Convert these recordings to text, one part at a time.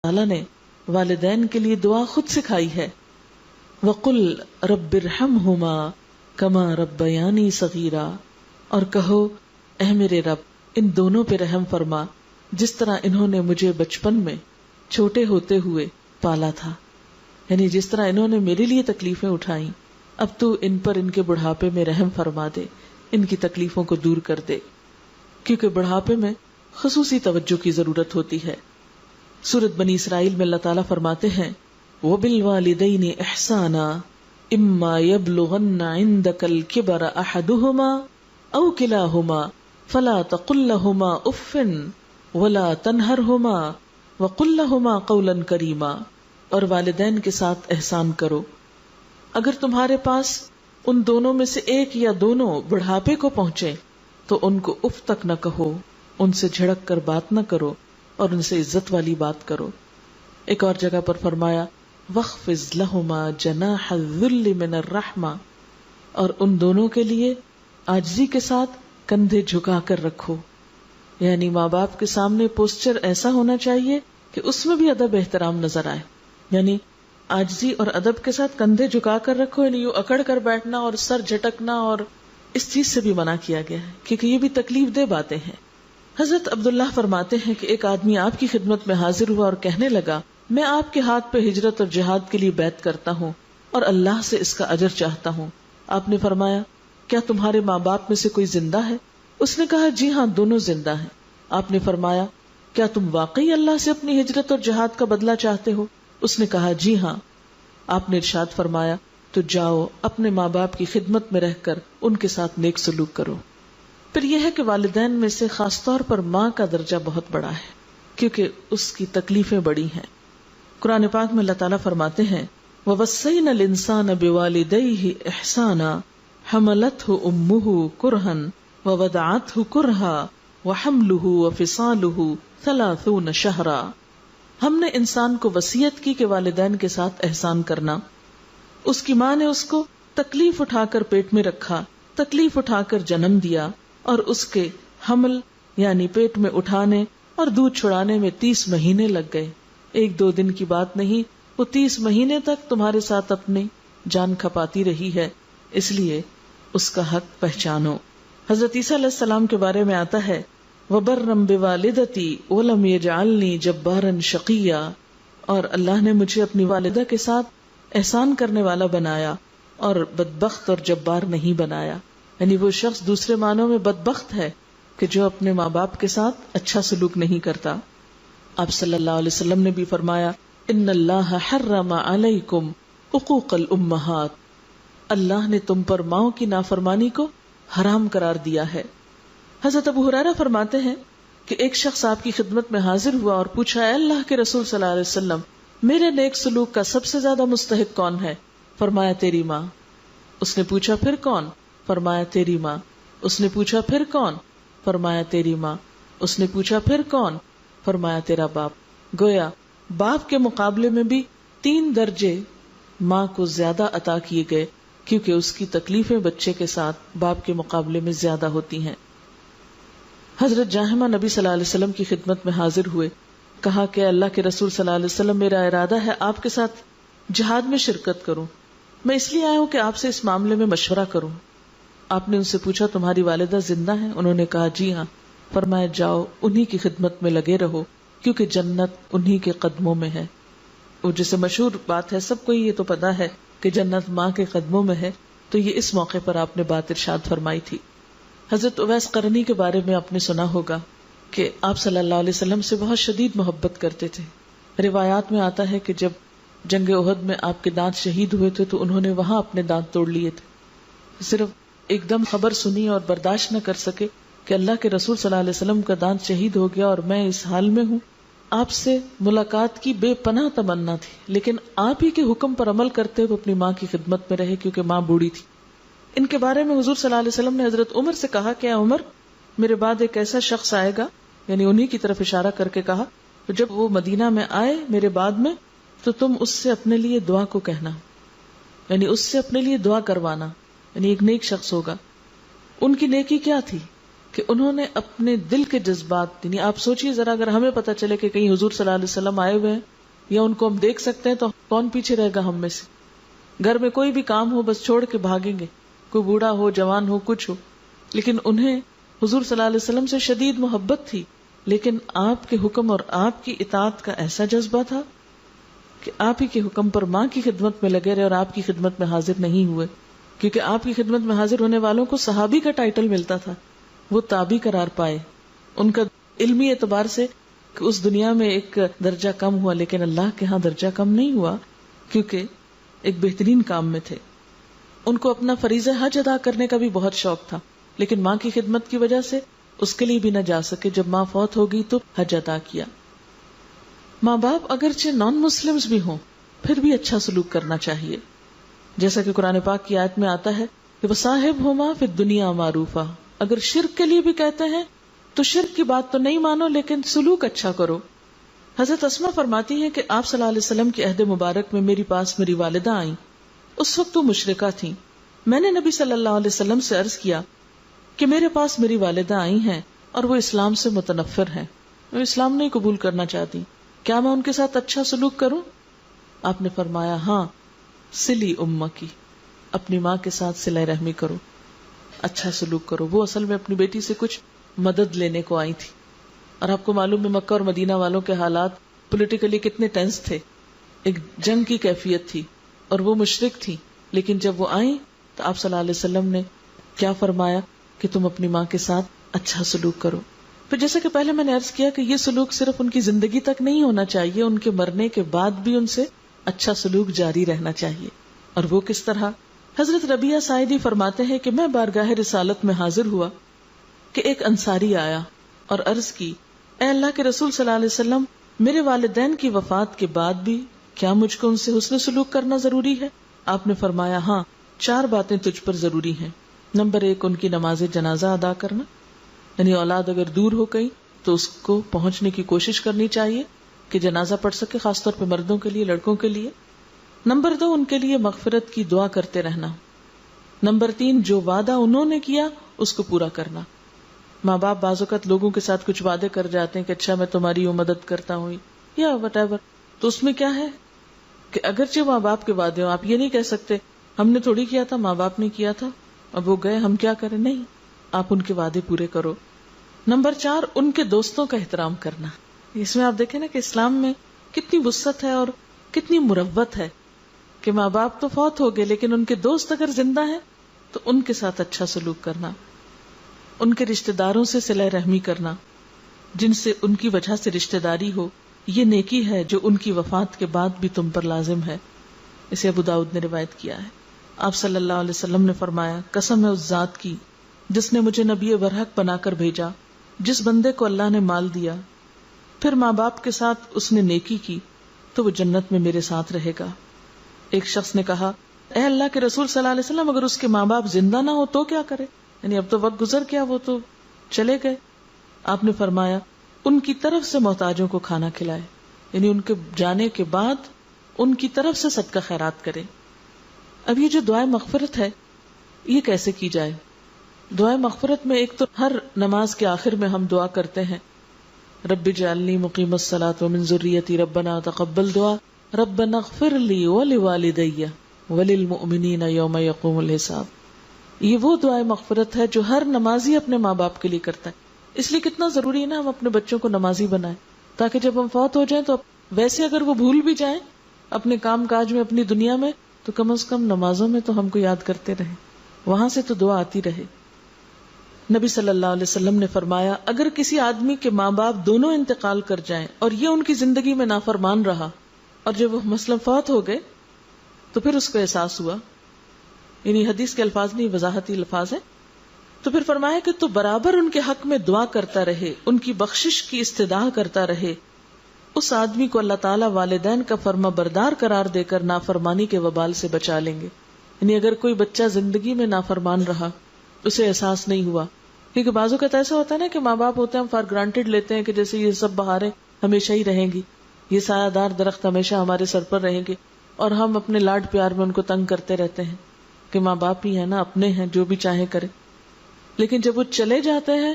تعالیٰ نے والدین کے لیے دعا خود سکھائی ہے. وَقُلْ رَبِّ ارْحَمْهُمَا كَمَا رَبَّيَانِي صَغِيرًا، اور کہو اے میرے رب ان دونوں پہ رحم فرما جس طرح انہوں نے مجھے بچپن میں چھوٹے ہوتے ہوئے پالا تھا. یعنی جس طرح انہوں نے میرے لیے تکلیفیں اٹھائیں، اب تو ان پر ان کے بڑھاپے میں رحم فرما دے، ان کی تکلیفوں کو دور کر دے، کیونکہ بڑھاپے میں خصوصی توجہ کی ضرورت ہوتی ہے. سورۃ بنی اسرائیل میں اللہ تعالیٰ فرماتے ہیں وَبِالْوَالِدَيْنِ إِحْسَانًا إِمَّا يَبْلُغَنَّ عِندَكَ الْكِبَرَ أَحَدُهُمَا أَوْ كِلَاهُمَا فَلَا تَقُلْ لَهُمَا أُفٍّ وَلَا تَنْهَرْهُمَا وَقُلْ لَهُمَا قَوْلًا كَرِيمًا، اور والدین کے ساتھ احسان کرو. اگر تمہارے پاس ان دونوں میں سے ایک یا دونوں بڑھاپے کو پہنچے تو ان کو اف تک نہ کہو، ان سے جھڑک کر بات نہ کرو اور ان سے عزت والی بات کرو. ایک اور جگہ پر فرمایا وَاخْفِضْ لَهُمَا جَنَاحَ الذُّلِّ مِنَ الرَّحْمَةِ، اور ان دونوں کے لیے عاجزی کے ساتھ کندھے جھکا کر رکھو. یعنی ماں باپ کے سامنے پوسچر ایسا ہونا چاہیے کہ اس میں بھی ادب احترام نظر آئے. یعنی عاجزی اور ادب کے ساتھ کندھے جھکا کر رکھو، یعنی یوں اکڑ کر بیٹھنا اور سر جھٹکنا اور اس چیز سے بھی منع کیا گیا ہے کیونکہ یہ بھی تکلیف دہ باتیں ہیں. حضرت عبداللہ فرماتے ہیں کہ ایک آدمی آپ کی خدمت میں حاضر ہوا اور کہنے لگا میں آپ کے ہاتھ پہ ہجرت اور جہاد کے لیے بیعت کرتا ہوں اور اللہ سے اس کا اجر چاہتا ہوں. آپ نے فرمایا کیا تمہارے ماں باپ میں سے کوئی زندہ ہے؟ اس نے کہا جی ہاں دونوں زندہ ہیں. آپ نے فرمایا کیا تم واقعی اللہ سے اپنی ہجرت اور جہاد کا بدلہ چاہتے ہو؟ اس نے کہا جی ہاں. آپ نے ارشاد فرمایا تو جاؤ اپنے ماں باپ کی خدمت میں رہ کر ان کے ساتھ نیک سلوک کرو. پھر یہ ہے کہ والدین میں سے خاص طور پر ماں کا درجہ بہت بڑا ہے کیونکہ اس کی تکلیفیں بڑی ہیں. قرآن پاک میں اللہ تعالیٰ فرماتے ہیں وَوَصَّيْنَا الْإِنسَانَ بِوَالِدَيْهِ إِحْسَانًا حَمَلَتْهُ أُمُّهُ كُرْهًا وَوَضَعَتْهُ كُرْهًا وَحَمْلُهُ وَفِصَالُهُ 30 شهرًا. ہم نے انسان کو وصیت کی کہ والدین کے ساتھ احسان کرنا. اس کی ماں نے اس کو تکلیف اٹھا کر پیٹ میں رکھا، تکلیف اٹھا کر جنم دیا، اور اس کے حمل یعنی پیٹ میں اٹھانے اور دودھ چھڑانے میں 30 مہینے لگ گئے. 1-2 دن کی بات نہیں، وہ 30 مہینے تک تمہارے ساتھ اپنی جان کھپاتی رہی ہے، اس لیے اس کا حق پہچانو. حضرت عیسیٰ علیہ السلام کے بارے میں آتا ہے وَبَرًّا بِوَالِدَتِي وَلَمْ يَجْعَلْنِي جَبَّارًا شَقِيًّا، اور اللہ نے مجھے اپنی والدہ کے ساتھ احسان کرنے والا بنایا اور بدبخت اور جبار نہیں بنایا. یعنی وہ شخص دوسرے معنوں میں بدبخت ہے کہ جو اپنے ماں باپ کے ساتھ اچھا سلوک نہیں کرتا. آپ صلی اللہ علیہ وسلم نے بھی فرمایا ان اللہ حرم علیکم حقوق الامہات، اللہ نے تم پر ماؤں کی نافرمانی کو حرام قرار دیا ہے. حضرت ابو ہریرہ فرماتے ہیں کہ ایک شخص آپ کی خدمت میں حاضر ہوا اور پوچھا اے اللہ کے رسول صلی اللہ علیہ وسلم میرے نیک سلوک کا سب سے زیادہ مستحق کون ہے؟ فرمایا تیری ماں. اس نے پوچھا پھر کون؟ فرمایا تیری ماں. اس نے پوچھا پھر کون؟ فرمایا تیری ماں. اس نے پوچھا پھر کون؟ فرمایا تیرا باپ. گویا باپ کے مقابلے میں بھی 3 درجے ماں کو زیادہ عطا کیے گئے کیونکہ اس کی تکلیفیں بچے کے ساتھ باپ کے مقابلے میں زیادہ ہوتی ہیں. حضرت جاہمہ نبی صلی اللہ علیہ وسلم کی خدمت میں حاضر ہوئے، کہا کہ اللہ کے رسول صلی اللہ علیہ وسلم میرا ارادہ ہے آپ کے ساتھ جہاد میں شرکت کروں، میں اس لیے آیا ہوں کہ آپ سے اس معاملے میں مشورہ کروں. آپ نے ان سے پوچھا تمہاری والدہ زندہ ہیں؟ انہوں نے کہا جی ہاں. فرمایا جاؤ انہی کی خدمت میں لگے رہو کیونکہ جنت انہی کے قدموں میں ہے. وہ جیسے مشہور بات ہے، سب کو یہ تو پتا ہے کہ جنت ماں کے قدموں میں ہے، تو یہ اس موقع پر آپ نے بات ارشاد فرمائی تھی. حضرت اویس قرنی کے بارے میں آپ نے سنا ہوگا کہ آپ صلی اللہ علیہ وسلم سے بہت شدید محبت کرتے تھے. روایات میں آتا ہے کہ جب جنگ احد میں آپ کے دانت شہید ہوئے تھے تو انہوں نے وہاں اپنے دانت توڑ لیے تھے. صرف ایک دم خبر سنی اور برداشت نہ کر سکے کہ اللہ کے رسول صلی اللہ علیہ وسلم کا دانت شہید ہو گیا اور میں اس حال میں ہوں. آپ سے ملاقات کی بے پناہ تمنا تھی، لیکن آپ ہی کے حکم پر عمل کرتے ہوئے اپنی ماں کی خدمت میں رہے کیونکہ ماں بوڑھی تھی. ان کے بارے میں حضور صلی اللہ علیہ وسلم نے حضرت عمر سے کہا کہ اے عمر میرے بعد ایک ایسا شخص آئے گا، یعنی انہی کی طرف اشارہ کر کے کہا، تو جب وہ مدینہ میں آئے میرے بعد میں تو تم اس سے اپنے لیے دعا کو کہنا، یعنی اس سے اپنے لیے دعا کروانا، یعنی ایک نیک شخص ہوگا. ان کی نیکی کیا تھی کہ انہوں نے اپنے دل کے جذبات، یعنی آپ سوچئے ذرا اگر ہمیں پتہ چلے کہ کہیں حضور صلی اللہ علیہ وسلم آئے ہوئے ہیں یا ان کو ہم دیکھ سکتے ہیں تو کون پیچھے رہے گا ہم میں سے. گھر میں کوئی بھی کام ہو بس چھوڑ کے بھاگیں گے, کوئی بوڑھا ہو جوان ہو کچھ ہو. لیکن انہیں حضور صلی اللہ علیہ وسلم سے شدید محبت تھی, لیکن آپ کے حکم اور آپ کی اطاعت کا ایسا جذبہ تھا کہ آپ ہی کے حکم پر ماں کی خدمت میں لگے رہے اور آپ کی خدمت میں حاضر نہیں ہوئے, کیونکہ آپ کی خدمت میں حاضر ہونے والوں کو صحابی کا ٹائٹل ملتا تھا, وہ تابعی قرار پائے. ان کا علمی اعتبار سے کہ اس دنیا میں ایک درجہ کم ہوا, لیکن اللہ کے ہاں درجہ کم نہیں ہوا, کیونکہ ایک بہترین کام میں تھے. ان کو اپنا فریضہ حج ادا کرنے کا بھی بہت شوق تھا, لیکن ماں کی خدمت کی وجہ سے اس کے لیے بھی نہ جا سکے. جب ماں فوت ہو گئی تو حج ادا کیا. ماں باپ اگرچہ نان مسلمز بھی ہوں پھر بھی اچھا سلوک کرنا چاہیے, جیسا کہ قرآن پاک کی آیت میں آتا ہے کہ وصاحبہما فی الدنیا معروفا. اگر شرک کے لیے بھی کہتے ہیں تو شرک کی بات تو نہیں مانو, لیکن سلوک اچھا کرو. حضرت اسماء فرماتی ہے کہ آپ صلی اللہ علیہ وسلم کے عہد مبارک میں میری پاس میری والدہ آئیں. اس وقت وہ مشرکہ تھیں. میں نے نبی صلی اللہ علیہ وسلم سے عرض کیا کہ میرے پاس میری والدہ آئی ہیں اور وہ اسلام سے متنفر ہیں, وہ اسلام نہیں قبول کرنا چاہتی, کیا میں ان کے ساتھ اچھا سلوک کروں؟ آپ نے فرمایا ہاں, سلی امکی, اپنی ماں کے ساتھ صلہ رحمی کرو, اچھا سلوک کرو. وہ اصل میں اپنی بیٹی سے کچھ مدد لینے کو آئی تھی, اور آپ کو معلوم ہے مکہ اور مدینہ والوں کے حالات پولیٹیکلی کتنے ٹینس تھے, ایک جنگ کی کیفیت تھی, اور وہ مشرک تھی. لیکن جب وہ آئیں تو آپ صلی اللہ علیہ وسلم نے کیا فرمایا کہ تم اپنی ماں کے ساتھ اچھا سلوک کرو. پھر جیسا کہ پہلے میں نے عرض کیا کہ یہ سلوک صرف ان کی زندگی تک نہیں ہونا چاہیے, ان کے مرنے کے بعد بھی ان سے اچھا سلوک جاری رہنا چاہیے. اور وہ کس طرح؟ حضرت ربیعہ سائدی فرماتے ہیں کہ میں بارگاہ رسالت میں حاضر ہوا کہ ایک انصاری آیا اور عرض کی, اے اللہ کے رسول صلی اللہ علیہ وسلم, میرے والدین کی وفات کے بعد بھی کیا مجھ کو ان سے حسن سلوک کرنا ضروری ہے؟ آپ نے فرمایا ہاں, 4 باتیں تجھ پر ضروری ہیں. نمبر 1, ان کی نماز جنازہ ادا کرنا, یعنی اولاد اگر دور ہو گئی تو اس کو پہنچنے کی کوشش کرنی چاہیے کہ جنازہ پڑھ سکے, خاص طور پہ مردوں کے لیے, لڑکوں کے لیے. نمبر 2, ان کے لیے مغفرت کی دعا کرتے رہنا. نمبر 3, جو وعدہ انہوں نے کیا اس کو پورا کرنا. ماں باپ بعض اوقات لوگوں کے ساتھ کچھ وعدے کر جاتے ہیں کہ اچھا میں تمہاری مدد کرتا ہوں یا وٹ ایور, تو اس میں کیا ہے کہ اگرچہ ماں باپ کے وعدے ہوں, آپ یہ نہیں کہہ سکتے ہم نے تھوڑی کیا تھا, ماں باپ نے کیا تھا, اب وہ گئے ہم کیا کریں. نہیں, آپ ان کے وعدے پورے کرو. نمبر 4, ان کے دوستوں کا احترام کرنا. اس میں آپ دیکھیں نا کہ اسلام میں کتنی وسعت ہے اور کتنی مروت ہے کہ ماں باپ تو فوت ہو گئے لیکن ان کے دوست اگر زندہ ہیں تو ان کے ساتھ اچھا سلوک کرنا, ان کے رشتہ داروں سے صلہ رحمی کرنا جن سے ان کی وجہ سے رشتہ داری ہو, یہ نیکی ہے جو ان کی وفات کے بعد بھی تم پر لازم ہے. اسے ابو داؤد نے روایت کیا ہے. آپ صلی اللہ علیہ وسلم نے فرمایا, قسم ہے اس ذات کی جس نے مجھے نبی برحق بنا کر بھیجا, جس بندے کو اللہ نے مال دیا پھر ماں باپ کے ساتھ اس نے نیکی کی تو وہ جنت میں میرے ساتھ رہے گا. ایک شخص نے کہا, اے اللہ کے رسول صلی اللہ علیہ وسلم, اگر اس کے ماں باپ زندہ نہ ہو تو کیا کرے؟ یعنی اب تو وقت گزر گیا, وہ تو چلے گئے. آپ نے فرمایا, ان کی طرف سے محتاجوں کو کھانا کھلائے, یعنی ان کے جانے کے بعد ان کی طرف سے صدقہ خیرات کرے. اب یہ جو دعائے مغفرت ہے یہ کیسے کی جائے؟ دعائے مغفرت میں ایک تو ہر نماز کے آخر میں ہم دعا کرتے ہیں, رب اجعلنی مقیم الصلاۃ ومن ذریتی ربنا تقبل دعا ربنا اغفر لی ولوالدی وللمؤمنین یوم یقوم الحساب. یہ وہ دعائے مغفرت ہے جو ہر نمازی اپنے ماں باپ کے لیے کرتا ہے. اس لیے کتنا ضروری ہے نا ہم اپنے بچوں کو نمازی بنائیں, تاکہ جب ہم فوت ہو جائیں تو ویسے اگر وہ بھول بھی جائیں اپنے کام کاج میں, اپنی دنیا میں, تو کم از کم نمازوں میں تو ہم کو یاد کرتے رہیں, وہاں سے تو دعا آتی رہے. نبی صلی اللہ علیہ وسلم نے فرمایا, اگر کسی آدمی کے ماں باپ دونوں انتقال کر جائیں اور یہ ان کی زندگی میں نافرمان رہا, اور جب وہ مثلا فوت ہو گئے تو پھر اس کو احساس ہوا, یعنی حدیث کے الفاظ نہیں وضاحتی الفاظ ہیں, تو پھر فرمایا کہ تو برابر ان کے حق میں دعا کرتا رہے, ان کی بخشش کی استدعا کرتا رہے. اس آدمی کو اللہ تعالیٰ والدین کا فرما بردار قرار دے کر نافرمانی کے وبال سے بچا لیں گے. یعنی اگر کوئی بچہ زندگی میں نافرمان رہا, اسے احساس نہیں ہوا, کیونکہ بعضوں کا ایسا ہوتا ہے نا کہ ماں باپ ہوتے ہیں ہم فار گرانٹیڈ لیتے ہیں کہ جیسے یہ سب بہاریں ہمیشہ ہی رہیں گی, یہ سایہ دار درخت ہمیشہ ہمارے سر پر رہیں گے, اور ہم اپنے لاڈ پیار میں ان کو تنگ کرتے رہتے ہیں کہ ماں باپ ہی ہیں نا, اپنے ہیں, جو بھی چاہے کرے. لیکن جب وہ چلے جاتے ہیں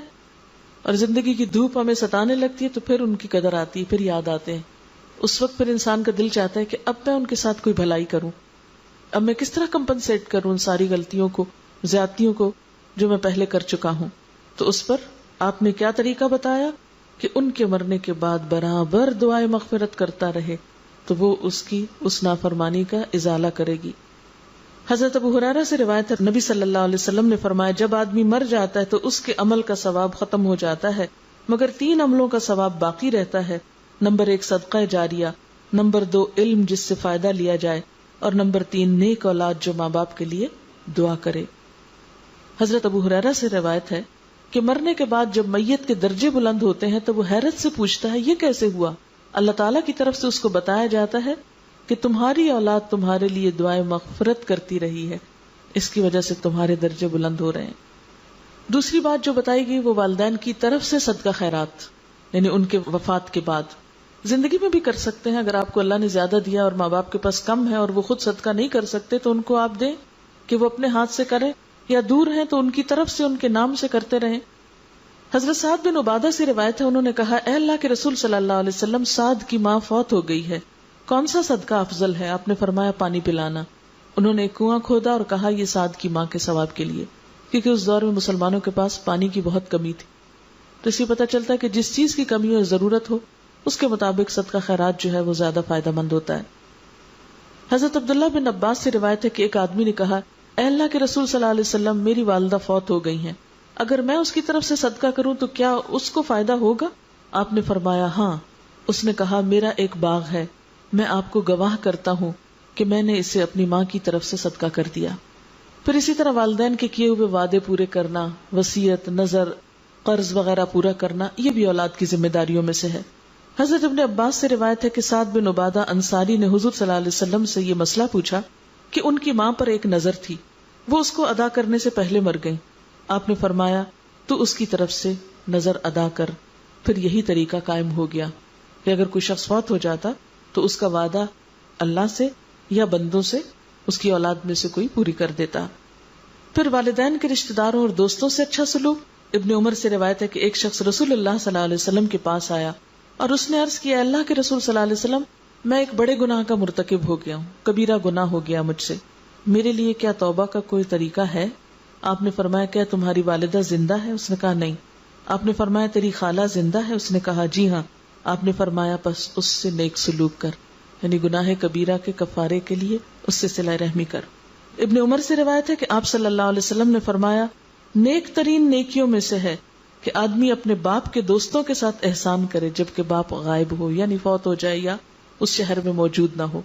اور زندگی کی دھوپ ہمیں ستانے لگتی ہے تو پھر ان کی قدر آتی ہے, پھر یاد آتے ہیں اس وقت پھر انسان کا دل چاہتا ہے کہ اب میں ان کے ساتھ کوئی بھلائی کروں، اب میں کس طرح کمپنسیٹ کروں ان ساری غلطیوں کو، زیادتیوں کو جو میں پہلے کر چکا ہوں. تو اس پر آپ نے کیا طریقہ بتایا کہ ان کے مرنے کے بعد برابر دعائے مغفرت کرتا رہے تو وہ اس کی اس نافرمانی کا ازالہ کرے گی. حضرت ابو ہریرہ سے روایت ہے، نبی صلی اللہ علیہ وسلم نے فرمایا جب آدمی مر جاتا ہے تو اس کے عمل کا ثواب ختم ہو جاتا ہے مگر 3 عملوں کا ثواب باقی رہتا ہے. نمبر 1 صدقہ جاریہ، نمبر 2 علم جس سے فائدہ لیا جائے، اور نمبر 3 نیک اولاد جو ماں باپ کے لیے دعا کرے. حضرت ابو ہریرہ سے روایت ہے کہ مرنے کے بعد جب میت کے درجے بلند ہوتے ہیں تو وہ حیرت سے پوچھتا ہے یہ کیسے ہوا؟ اللہ تعالیٰ کی طرف سے اس کو بتایا جاتا ہے کہ تمہاری اولاد تمہارے لیے دعائیں مغفرت کرتی رہی ہے، اس کی وجہ سے تمہارے درجے بلند ہو رہے ہیں. دوسری بات جو بتائی گئی وہ والدین کی طرف سے صدقہ خیرات، یعنی ان کے وفات کے بعد. زندگی میں بھی کر سکتے ہیں، اگر آپ کو اللہ نے زیادہ دیا اور ماں باپ کے پاس کم ہے اور وہ خود صدقہ نہیں کر سکتے تو ان کو آپ دیں کہ وہ اپنے ہاتھ سے کریں، یا دور ہیں تو ان کی طرف سے ان کے نام سے کرتے رہیں. حضرت سعد بن عبادہ سے روایت ہے، انہوں نے کہا اے اللہ کے رسول صلی اللہ علیہ وسلم، سعد کی ماں فوت ہو گئی ہے، کون سا صدقہ افضل ہے؟ آپ نے فرمایا پانی پلانا. انہوں نے ایک کنواں کھودا اور کہا یہ سعد کی ماں کے ثواب کے لیے، کیونکہ اس دور میں مسلمانوں کے پاس پانی کی بہت کمی تھی. تو اس سے پتہ چلتا ہے کہ جس چیز کی کمی اور ضرورت ہو اس کے مطابق صدقہ خیرات جو ہے وہ زیادہ فائدہ مند ہوتا ہے. حضرت عبداللہ بن عباس سے روایت ہے کہ ایک آدمی نے کہا اے اللہ کے رسول صلی اللہ علیہ وسلم، میری والدہ فوت ہو گئی ہیں، اگر میں اس کی طرف سے صدقہ کروں تو کیا اس کو فائدہ ہوگا؟ آپ نے فرمایا ہاں. اس نے کہا میرا ایک باغ ہے، میں آپ کو گواہ کرتا ہوں کہ میں نے اسے اپنی ماں کی طرف سے صدقہ کر دیا. پھر اسی طرح والدین کے کیے ہوئے وعدے پورے کرنا، وصیت، نظر، قرض وغیرہ پورا کرنا، یہ بھی اولاد کی ذمہ داریوں میں سے ہے. حضرت ابن عباس سے روایت ہے کہ سعد بن عبادہ انصاری نے حضور صلی اللہ علیہ وسلم سے یہ مسئلہ پوچھا کہ ان کی ماں پر ایک نظر تھی، وہ اس کو ادا کرنے سے پہلے مر گئی. آپ نے فرمایا تو اس کی طرف سے نظر ادا کر. پھر یہی طریقہ قائم ہو گیا کہ اگر کوئی شخص فوت ہو جاتا تو اس کا وعدہ اللہ سے یا بندوں سے اس کی اولاد میں سے کوئی پوری کر دیتا. پھر والدین کے رشتہ داروں اور دوستوں سے اچھا سلوک. ابن عمر سے روایت ہے کہ ایک شخص رسول اللہ صلی اللہ علیہ وسلم کے پاس آیا اور اس نے عرض کیا اللہ کے رسول صلی اللہ علیہ وسلم، میں ایک بڑے گناہ کا مرتکب ہو گیا ہوں، کبیرہ گناہ ہو گیا مجھ سے، میرے لیے کیا توبہ کا کوئی طریقہ ہے؟ آپ نے فرمایا کیا تمہاری والدہ زندہ ہے؟ اس نے کہا نہیں. آپ نے فرمایا تیری خالہ زندہ ہے؟ اس نے کہا جی ہاں. آپ نے فرمایا پس اس سے نیک سلوک کر، یعنی گناہ کبیرہ کے کفارے کے لیے اس سے صلہ رحمی کر. ابن عمر سے روایت ہے کہ آپ صلی اللہ علیہ وسلم نے فرمایا نیک ترین نیکیوں میں سے ہے کہ آدمی اپنے باپ کے دوستوں کے ساتھ احسان کرے جبکہ باپ غائب ہو، یعنی فوت ہو جائے یا اس شہر میں موجود نہ ہو.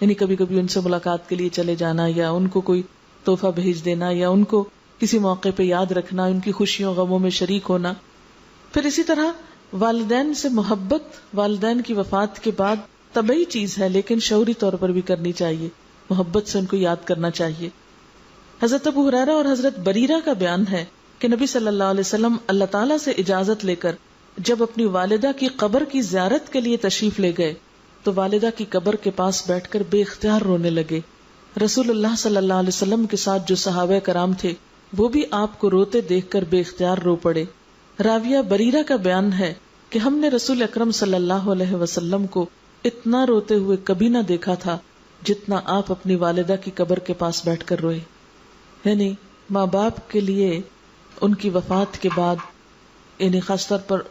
یعنی کبھی کبھی ان سے ملاقات کے لیے چلے جانا، یا ان کو کوئی تحفہ بھیج دینا، یا ان کو کسی موقع پہ یاد رکھنا، ان کی خوشیوں غموں میں شریک ہونا. پھر اسی طرح والدین سے محبت والدین کی وفات کے بعد طبعی چیز ہے، لیکن شعوری طور پر بھی کرنی چاہیے، محبت سے ان کو یاد کرنا چاہیے. حضرت ابو ہریرہ اور حضرت بریرہ کا بیان ہے کہ نبی صلی اللہ علیہ وسلم اللہ تعالیٰ سے اجازت لے کر جب اپنی والدہ کی قبر کی زیارت کے لیے تشریف لے گئے تو والدہ کی قبر کے پاس بیٹھ کر بے اختیار رونے لگے. رسول اللہ صلی اللہ علیہ وسلم کے ساتھ جو صحابہ کرام تھے وہ بھی آپ کو روتے دیکھ کر بے اختیار رو پڑے. راویہ بریرہ کا بیان ہے کہ ہم نے رسول اکرم صلی اللہ علیہ وسلم کو اتنا روتے ہوئے کبھی نہ دیکھا تھا جتنا آپ اپنی والدہ کی قبر کے پاس بیٹھ کر روئے. یعنی ماں باپ کے لیے ان کی وفات کے بعد، یعنی خاص طور پر